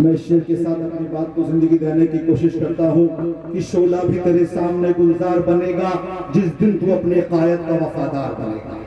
मैं शेर के साथ अपनी बात को जिंदगी देने की कोशिश करता हूँ कि शोला भी तेरे सामने गुलजार बनेगा जिस दिन तू अपने कायद का वफादार बनेगा।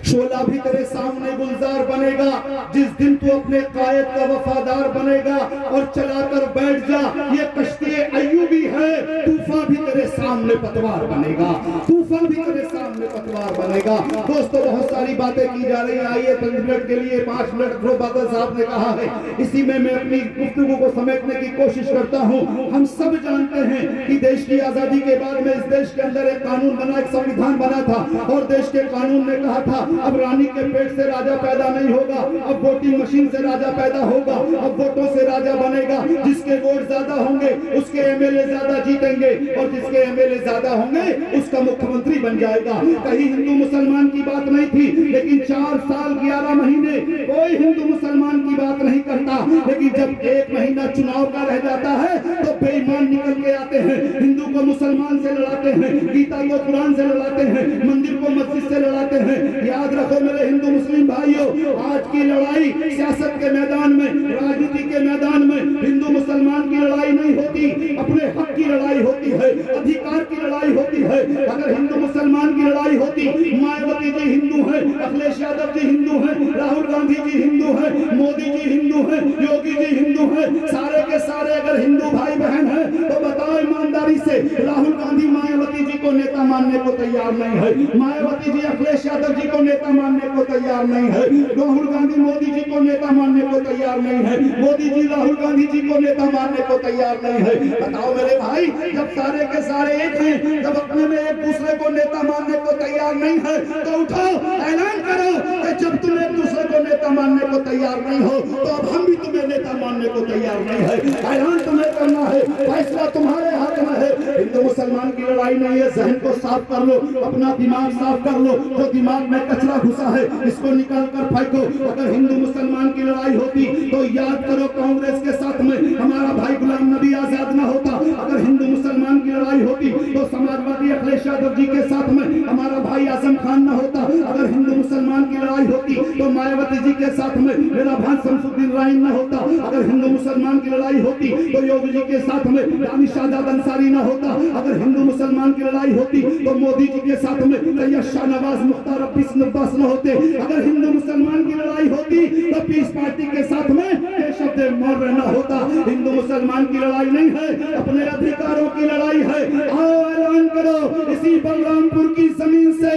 शोला भी तेरे सामने गुलजार बनेगा जिस दिन तू अपने कायद का वफादार बनेगा। और चलाकर बैठ जा, ये कश्ती अय्यूबी है, तूफान भी तेरे सामने पतवार बनेगा, तूफान भी तेरे सामने पतवार बनेगा। दोस्तों, बहुत सारी बातें की जा रही है, आइए 5 मिनट के लिए 5 मिनट जो बादल साहब ने कहा है इसी में मैं अपनी गुफ्तगू को समेटने की कोशिश करता हूँ। हम सब जानते हैं कि देश की आजादी के बाद में इस देश के अंदर एक कानून बना, एक संविधान बना था और देश के कानून ने कहा था अब रानी के पेट से राजा पैदा नहीं होगा, अब वोटिंग मशीन से राजा पैदा होगा, अब वोटों से राजा बनेगा। जिसके वोट ज्यादा होंगे उसके एमएलए ज्यादा जीतेंगे और जिसके एमएलए ज्यादा होंगे उसका मुख्यमंत्री बन जाएगा। कहीं हिंदू मुसलमान की बात नहीं थी, लेकिन 4 साल 11 महीने कोई हिंदू मुसलमान की बात नहीं करता। लेकिन जब 1 महीना चुनाव का रह जाता है तो बेईमान निकल के आते हैं, हिंदू को मुसलमान से लड़ाते हैं, गीता को कुरान से लड़ाते हैं, मंदिर को मस्जिद से लड़ाते हैं। याद रखो मेरे हिंदू मुस्लिम भाइयों, आज की लड़ाई सियासत के मैदान में, राजनीति के मैदान में हिंदू मुसलमान की लड़ाई नहीं होती, अपने हक की लड़ाई होती है, अधिकार की लड़ाई होती है। अगर हिंदू मुसलमान की लड़ाई होती, मायावती जी हिंदू है, अखिलेश यादव जी हिंदू है, राहुल गांधी जी हिंदू है, मोदी जी हिंदू है, योगी जी हिंदू है, सारे के सारे अगर हिंदू भाई बहन है तो बताओ ईमानदारी से, राहुल गांधी मायावती जी को नेता मानने को तैयार नहीं है, मायावती जी अखिलेश यादव जी को नेता मानने को तैयार नहीं है, राहुल गांधी मोदी जी को नेता मानने को तैयार नहीं है, मोदी जी राहुल गांधी जी को नेता मानने को तैयार नहीं है। बताओ मेरे भाई, जब सारे के सारे एक हैं, जब अपने में एक दूसरे को नेता मानने को तैयार नहीं है तो उठो, ऐलान करो कि जब तुम एक दूसरे को नेता मानने को तैयार नहीं हो तो अब हम भी तुम्हें नेता मानने को तैयार नहीं है। ऐलान तुम्हें करना है, फैसला तुम्हारे हाथ में है। हिंदू मुसलमान की लड़ाई नहीं है, जहन को साफ कर लो, अपना दिमाग साफ कर लो, जो दिमाग में कचरा घुसा है इसको निकाल कर फेंको। अगर हिंदू मुसलमान की लड़ाई होती तो याद करो कांग्रेस के साथ में हमारा भाई गुलाम नबी आजाद ना होता। अगर हिंदू मुसलमान की लड़ाई होती तो समाजवादी अखिलेश यादव जी के साथ में हमारा भाई आजम खान ना होता। अगर हिंदू मुसलमान की लड़ाई होती तो मायावती जी के साथ में मेरा भाई शमसुद्दीन राइन ना होता। अगर हिंदू मुसलमान की लड़ाई होती तो योगी जी के साथ में रानी शाहजाद अंसारी ना होता। अगर हिंदू मुसलमान की लड़ाई होती तो मोदी जी के साथ में सैयद शाहनवाज मुख्तार अब्बास न होते। अगर हिंदू मुसलमान की लड़ाई होती तो पीस पार्टी के साथ में केशव देव मौर्य न होता। हिंदू मुसलमान की लड़ाई नहीं है, अपने अधिकारों की लड़ाई है। आओ ऐलान करो इसी बलरामपुर की जमीन से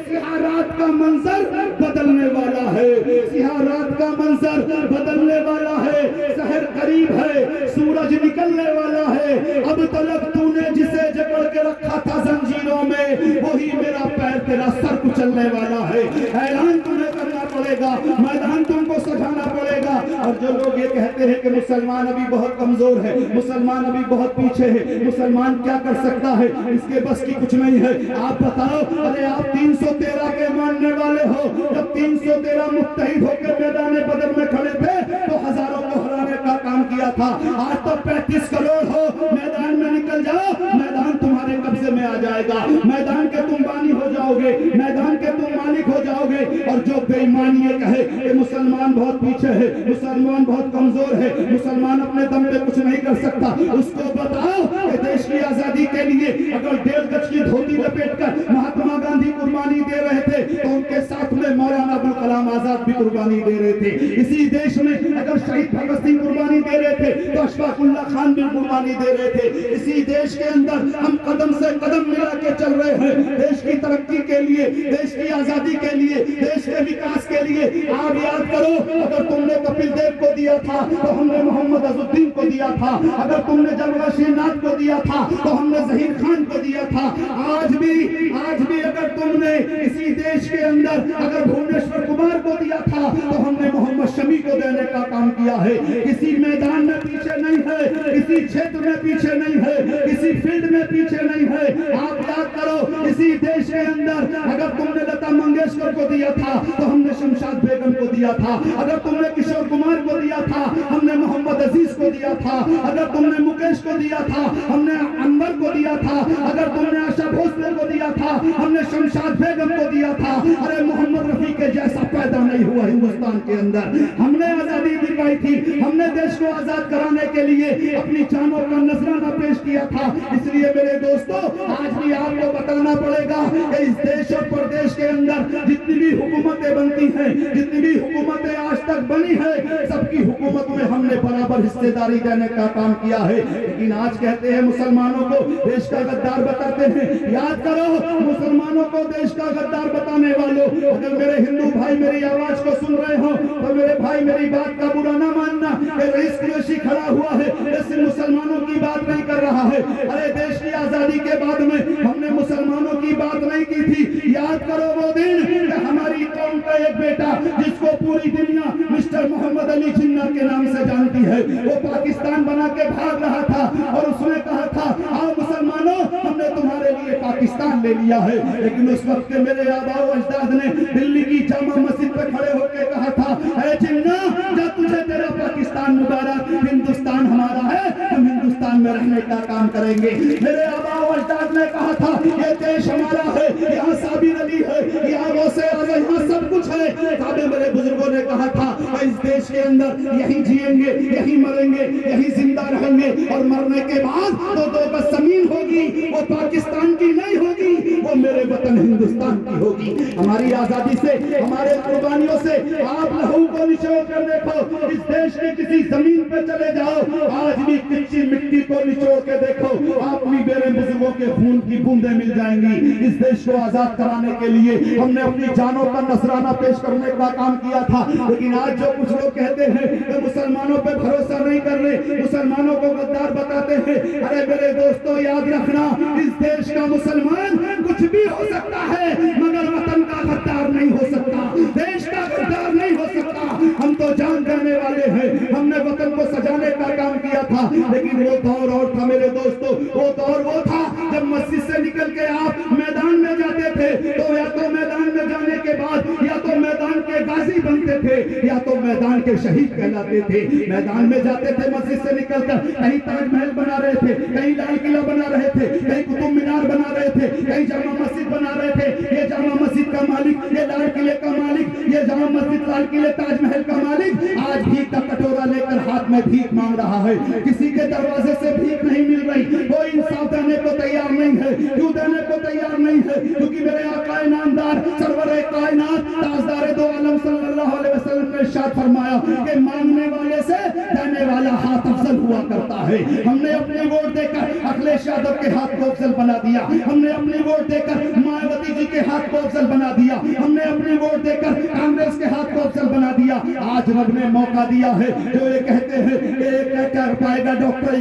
सिहारात का मंजर बदलने वाला है, सिहारात का मंजर बदलने वाला है। शहर करीब है, सूरज निकलने वाला है। अब तलक तूने जिसे जकड़ के रखा था जंजीरों में, वही मेरा पैर तेरा सर कुचलने वाला है। ऐलान तुम्हें करना पड़ेगा, मैदान तुमको सजाना पड़ेगा। और जो लोग ये कहते हैं कि मुसलमान अभी बहुत कमजोर है, मुसलमान अभी बहुत पीछे है, मुसलमान क्या कर सकता है, इसके बस की कुछ नहीं है, आप बताओ। अरे आप 313 के मानने वाले हो, जब 313 मुत्तहिद होकर मैदान बदर में खड़े थे तो हजारों को हराने का काम किया था। आज तो 35 करोड़ हो, मैदान में निकल जाओ, मैदान तुम्हारे कब्जे में आ जाएगा, मैदान के तुम बानी हो जाओगे, मैदान के तुम मालिक हो जाओगे। और जो बेईमान ये कहे कि मुसलमान बहुत पीछे है, मुसलमान बहुत कमजोर है, मुसलमान अपने दम पे कुछ नहीं कर सकता, उसको बताओ कि देश की आजादी के लिए अगर 1.5 गज की धोती लपेटकर महात्मा गांधी कुर्बानी दे रहे थे तो उनके साथ में मौलाना अबुल कलाम आजाद भी कुर्बानी दे रहे थे। इसी देश में अगर शहीद भगत सिंह कुर्बानी दे रहे थे तो अशफाकुल्लाह खान भी कुर्बानी दे रहे थे। इसी देश के अंदर हम कदम से कदम मिला के चल रहे हैं, देश की तरक्की के लिए, देश की आजादी के लिए, देश के विकास के लिए। आप याद करो, अगर तुमने कपिल देव को दिया था तो हमने मोहम्मद अजुद्दीन को दिया था, अगर तुमने जलवा श्रीनाथ को दिया था तो हमने जहीर खान को दिया था। आज भी अगर तुमने इसी देश के अंदर अगर भुवनेश्वर कुमार को दिया था तो हमने मोहम्मद शमी को देने का काम किया है। किसी मैदान में पीछे नहीं है, किसी क्षेत्र में पीछे नहीं है, किसी फील्ड में पीछे नहीं है। आप याद करो, इसी देश के अंदर अगर तुमने लता मंगेशकर को दिया था तो हमने शमशाद बेगम को दिया था, अगर तुमने किशोर कुमार को दिया था हमने मोहम्मद अजीज को दिया था, अगर तुमने मुकेश को दिया था हमने अंबर को दिया था, अगर तुमने आशा भोसले को दिया था हमने शमशाद बेगम को दिया था। अरे मोहम्मद रफी के ऐसा पैदा नहीं हुआ हिंदुस्तान के अंदर। हमने आजादी दिलवाई थी, हमने देश को आजाद कराने के लिए अपनी जानों का नजराना पेश किया था। इसलिए मेरे दोस्तों, आज भी आपको बताना पड़ेगा कि इस देश और प्रदेश के अंदर जितनी भी हुकूमतें बनती हैं, जितनी भी हुकूमतें आज तक बनी है, सबकी हुकूमत में हमने बराबर हिस्सेदारी देने का काम किया है। लेकिन आज कहते हैं मुसलमानों को देश का गद्दार बताते हैं। याद करो, मुसलमानों को देश का गद्दार बताने वालों, अगर मेरे हिंदू भाई मेरी आवाज को सुन रहे हो तो मेरे भाई मेरी बात का बुरा ना मानना। रईस कुरैशी खड़ा हुआ है, ऐसे मुसलमानों की बात नहीं कर रहा है। अरे देश की आजादी के बाद में हमने मुसलमानों की बात नहीं की थी। याद करो वो दिन हमारी कौम का एक बेटा जिसको पूरी दुनिया मिस्टर मोहम्मद अली जिन्ना के नाम से जानती है, वो पाकिस्तान बना के भाग रहा था और उसने कहा था, आओ मुसलमानों, हमने तुम्हारे लिए पाकिस्तान ले लिया है। लेकिन उस वक्त के मेरे आबाओ अजदाद ने दिल्ली की जामा मस्जिद पर खड़े होकर कहा था, अरे जिन्ना, जब तुझे तेरा पाकिस्तान मुबारक, हिंदुस्तान हमारा है, हम हिंदुस्तान में रहने का काम करेंगे। मेरे आबाओ अजदाद ने कहा था, ये देश हमारा है, यहाँ साबिर अली है, यहाँ गौसे आज़म, यहाँ सब कुछ है। साबे मेरे बुजुर्गों ने कहा था, इस देश के अंदर यही जिएंगे, यही मरेंगे, यही जिंदा रहेंगे और मरने के बाद तो दो गज जमीन होगी, वो पाकिस्तान की नहीं होगी, वो मेरे वतन हिंदुस्तान की होगी। हमारी आजादी से, हमारे कुर्बानियों से आप लहू को निचोड़ कर देखो, इस देश की किसी जमीन पर चले जाओ, आज भी कच्ची मिट्टी को निचोड़ के देखो, आप भी मेरे बुजुर्गों के खून की बूंदें मिल जाएंगी। इस देश को आजाद कराने के लिए हमने अपनी जानों का नजराना पेश करने का काम किया था। लेकिन आज जो कुछ लोग कहते हैं कि मुसलमानों पे भरोसा नहीं कर रहे, मुसलमानों को गद्दार बताते हैं, अरे मेरे दोस्तों याद रखना, इस देश का मुसलमान कुछ भी हो सकता है मगर वतन का गद्दार नहीं हो सकता, देश का गद्दार नहीं हो सकता। हम तो जान देने वाले हैं, हमने वतन को सजाने का काम किया था। लेकिन वो दौर और था मेरे दोस्तों, वो दौर वो था जब मस्जिद से निकल के आप मैदान में जाते थे तो या तो मैदान में जाने के बाद या तो मैदान के गाजी बनते थे या तो मैदान के शहीद कहलाते थे। मैदान में जाते थे मस्जिद से निकलकर, कहीं ताजमहल बना रहे थे, कहीं लाल किला बना रहे थे, कहीं कुतुब मीनार बना रहे थे, कहीं जामा मस्जिद बना रहे थे। ये जामा मस्जिद का मालिक, ये लाल किले का मालिक, ये जामा मस्जिद, लाल किले, ताजमहल का मालिक आज भीख का कटोरा लेकर हाथ में भीख मांग रहा है। किसी के दरवाजे से भीख नहीं मिल रही, कोई इंसाफ देने को तैयार नहीं है। क्यों देने को तैयार नहीं है? क्योंकि मेरे आका नामदार सरवरे कायनात ताजदार दो आलम सल्लल्लाहु अलैहि वसल्लम ने इरशाद फरमाया कि मांगने वाले से देने वाला हाथ अफजल हुआ करता है। हमने अपने वोट देकर अखिलेश यादव के हाथ को अफजल बना दिया, हमने अपने वोट देकर मायावती जी के हाथ को अफजल बना दिया, हमने अपने वोट देकर कांग्रेस के हाथ को अफजल बना दिया। आज रब ने मौका दिया है, जो ये कहते हैं ये क्या कर पाएगा डॉक्टर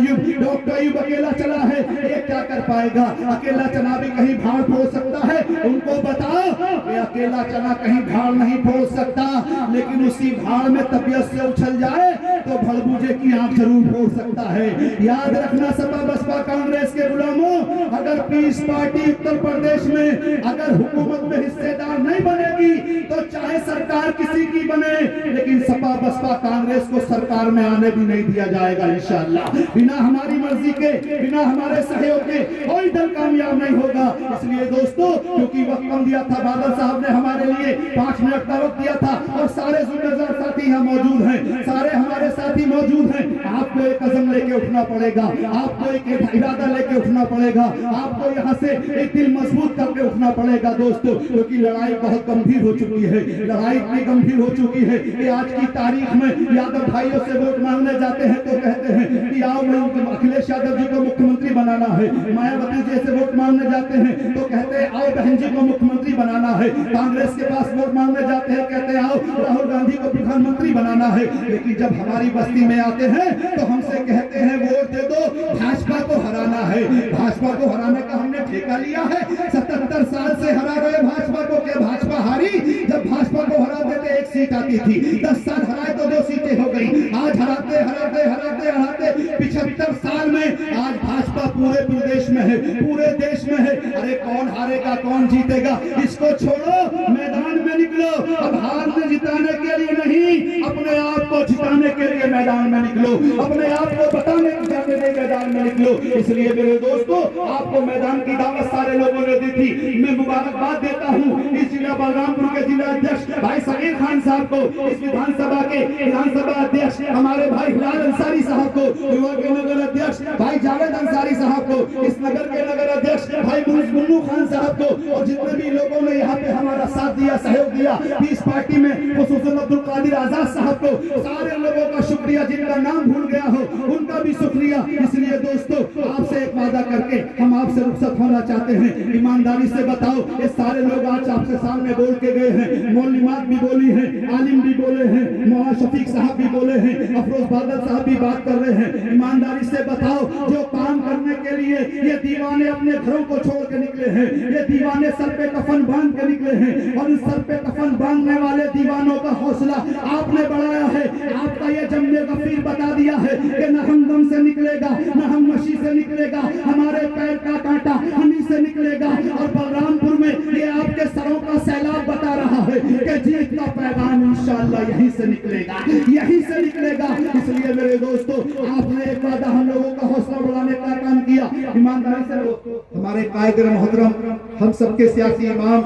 अयूब अकेला चला है, ये क्या कर पाएगा? अकेला चना भी कहीं भाड़ फोड़ सकता है? उनको बताओ ये अकेला चना कहीं भाड़ नहीं फोड़ सकता, लेकिन उसी भाड़ में तबीयत से उछल जाए तो भड़बूजे की आंख जरूर फोड़ सकता है। याद रखना सपा बसपा कांग्रेस के गुलामों, अगर पीस पार्टी उत्तर प्रदेश में अगर हुकूमत में हिस्सेदार नहीं बनेगी तो चाहे सरकार किसी की बने, लेकिन सपा बसपा कांग्रेस को सरकार में आने भी नहीं दिया जाएगा इंशाअल्लाह। बिना हमारी मर्जी के, बिना हमारे सहयोग के कोई दल कामयाब नहीं होगा। इसलिए दोस्तों, क्योंकि वक्त कम दिया था, बादल साहब ने हमारे लिए 5 मिनट का वक्त दिया था और सारे जिम्मेदार साथी यहाँ मौजूद हैं, सारे हमारे साथी मौजूद हैं। आपको एक कदम लेके उठना पड़ेगा, आपको एक इरादा लेके उठना पड़ेगा, आपको यहाँ से एक दिल मजबूत करके उठना पड़ेगा दोस्तों, क्योंकि लड़ाई बहुत गंभीर हो चुकी है। लड़ाई इतनी गंभीर हो चुकी है कि आज की तारीख में यादव भाइयों से वोट मांगने जाते हैं तो कहते हैं कि आओ अखिलेश यादव जी को मुख्यमंत्री बनाना है। मायावती जी से वोट मांगने जाते हैं तो कहते हैं आओ बहन जी को मुख्यमंत्री बनाना है। कांग्रेस के पास वोट मांगने जाते हैं, कहते हैं आओ राहुल गांधी को प्रधानमंत्री बनाना है। लेकिन जब हमारी बस्ती में आते हैं तो हमसे कहते हैं वोट दे दो, भाजपा को हराना है। भाजपा को हराने का हमने ठेका लिया है? 77 साल से हरा रहे भाजपा को। क्या भाजपा हारी? जब भाजपा को हराते थे 1 सीट आती थी, 10 साल हराए तो 2 सीटें हो गई। आज हराते हराते हराते हराते 75 साल में आज भाजपा पूरे प्रदेश में है, पूरे देश में है। अरे कौन हारेगा, कौन जीतेगा? इसको छोड़ो, मैदान में निकलो। अब हार में जिताने के लिए नहीं, अपने आप को जिताने दिखाने के लिए मैदान में निकलो, अपने आप को बताने के लिए मैदान में निकलो। इसलिए मेरे दोस्तों, आपको मैदान की दावत सारे लोगों ने दी थी। मैं मुबारकबाद देता हूँ इस जिला बलरामपुर के जिला अध्यक्ष भाई समीर खान साहब को, इस विधानसभा अध्यक्ष हमारे भाई हिलाल अंसारी साहब को, युवा के नगर अध्यक्ष भाई जावेद अंसारी साहब को, इस नगर के नगर अध्यक्ष भाई मुन्नू खान साहब को, और जितने भी लोगों ने यहाँ पे हमारा साथ दिया, सहयोग दिया पीस पार्टी में, खुसूसन अब्दुल कादिर आजाद साहब को, सारे लोगों का शुक्रिया। जिनका नाम भूल गया हो उनका भी शुक्रिया। इसलिए दोस्तों, आपसे एक वादा करके हम आपसे रुखसत होना चाहते हैं। ईमानदारी से बताओ, ये सारे लोग आज आपसे सामने बोल के गए हैं, मौलवियात भी बोली है, आलिम भी बोले हैं, मौलाना शफीक साहब भी बोले हैं, अफरोज बादल साहब भी बात कर रहे हैं। ईमानदारी से बताओ, जो काम करने के लिए ये दीवाने अपने घरों को छोड़ के निकले हैं, ये दीवाने सर पे कफन बांध के निकले हैं, और इस सर पे कफन बांधने वाले दीवानों का हौसला आपने बढ़ाया है। आपका ये जम्मे गफीर बता दिया है कि न हम दम से निकलेगा, न हम नशी से निकलेगा, हमारे पैर का कांटा हमी से निकलेगा। और बलरामपुर में ये आपके सरों का सैलाब बता रहा है कि जीत का पैगाम इंशाअल्लाह यहीं से निकलेगा, यहीं से निकलेगा। इसलिए मेरे दोस्तों, आपने एक वादा हम लोगों का हौसला बढ़ाने का काम किया। ईमानदारी से हमारे कायदे मोहतरम, हम सबके सियासी इमाम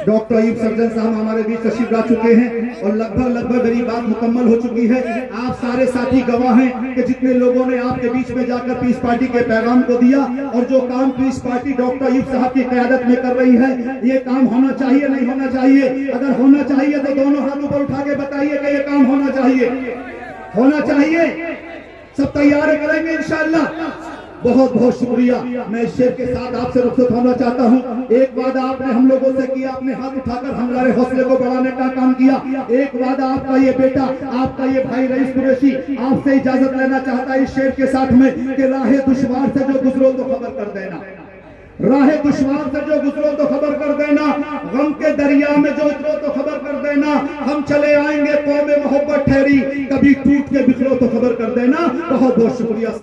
डॉक्टर अयूब सर्जन साहब हमारे बीच तशरीफ ला चुके हैं, और लगभग मेरी बात मुकम्मल हो चुकी है। आप सारे साथी गवाह हैं कि जितने लोगों ने आपके बीच में जाकर पीस पार्टी के पैगाम को दिया, और जो काम पीस पार्टी डॉक्टर अयूब साहब की क़यादत में कर रही है, ये काम होना चाहिए नहीं होना चाहिए? अगर होना चाहिए तो दोनों हाथ ऊपर उठा के बताइए कि ये काम होना चाहिए, होना चाहिए। सब तैयारी करेंगे इंशाअल्लाह। बहुत बहुत शुक्रिया। मैं इस शेर के साथ आपसे रुखसत होना चाहता हूँ। एक वादा आपने हम लोगों से किया, आपने हाथ उठाकर हमारे हौसले को बढ़ाने का काम किया। एक वादा आपका ये बेटा, आपका ये भाई रईस कुरैशी आपसे इजाजत लेना चाहता है इस शेर के साथ में कि राहे दुश्वार से जो गुजरो तो खबर कर देना, राहे दुश्वार से जो गुजरो तो खबर कर देना, गम के दरिया में जो उतरो तो खबर कर देना, हम चले आएंगे कौमे मोहब्बत ठहरी, कभी टूट के बिखरो तो खबर कर देना। बहुत बहुत शुक्रिया।